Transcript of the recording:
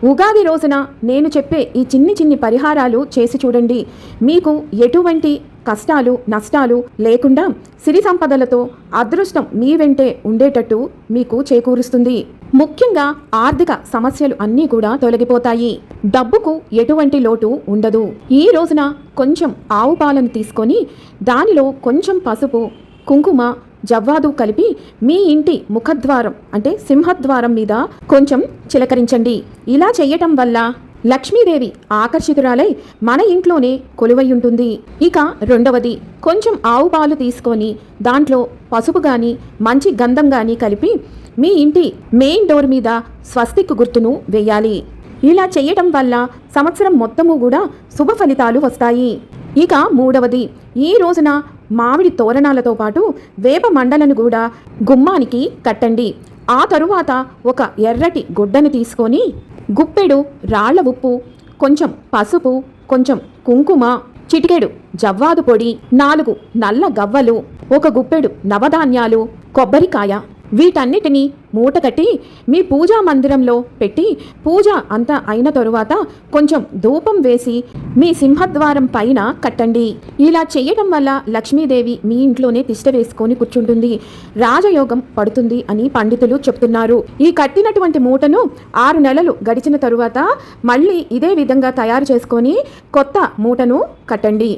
ఉగాది రోజున నేను చెప్పే ఈ చిన్ని చిన్ని పరిహారాలు చేసి చూడండి. మీకు ఎటువంటి కష్టాలు నష్టాలు లేకుండా సిరి సంపదలతో అదృష్టం మీ వెంటే ఉండేటట్టు మీకు చేకూరుస్తుంది. ముఖ్యంగా ఆర్థిక సమస్యలు అన్నీ కూడా తొలగిపోతాయి. డబ్బుకు ఎటువంటి లోటు ఉండదు. ఈ రోజున కొంచెం ఆవు పాలను తీసుకొని దానిలో కొంచెం పసుపు, కుంకుమ, జవ్వాదు కలిపి మీ ఇంటి ముఖద్వారం అంటే సింహద్వారం మీద కొంచెం చిలకరించండి. ఇలా చేయటం వల్ల లక్ష్మీదేవి ఆకర్షితురాలై మన ఇంట్లోనే కొలువై ఉంటుంది. ఇక రెండవది, కొంచెం ఆవు పాలు తీసుకొని దాంట్లో పసుపు కానీ మంచి గంధం కానీ కలిపి మీ ఇంటి మెయిన్ డోర్ మీద స్వస్తిక్ గుర్తును వేయాలి. ఇలా చేయటం వల్ల సంవత్సరం మొత్తము కూడా శుభ ఫలితాలు వస్తాయి. ఇక మూడవది, ఈ రోజున మామిడి తోరణాలతో పాటు వేప మండలను కూడా గుమ్మానికి కట్టండి. ఆ తరువాత ఒక ఎర్రటి గుడ్డను తీసుకొని గుప్పెడు రాళ్ల ఉప్పు, కొంచెం పసుపు, కొంచెం కుంకుమ, చిటికెడు జవ్వాదు పొడి, 4 నల్ల గవ్వలు, ఒక గుప్పెడు నవధాన్యాలు, కొబ్బరికాయ వీటన్నిటినీ మూట కట్టి మీ పూజా మందిరంలో పెట్టి పూజ అంతా అయిన తరువాత కొంచెం ధూపం వేసి మీ సింహద్వారం పైన కట్టండి. ఇలా చేయటం వల్ల లక్ష్మీదేవి మీ ఇంట్లోనే తిష్ట వేసుకొని కూర్చుంటుంది, రాజయోగం పడుతుంది అని పండితులు చెప్తున్నారు. ఈ కట్టినటువంటి మూటను 6 నెలలు గడిచిన తరువాత మళ్ళీ ఇదే విధంగా తయారు చేసుకొని కొత్త మూటను కట్టండి.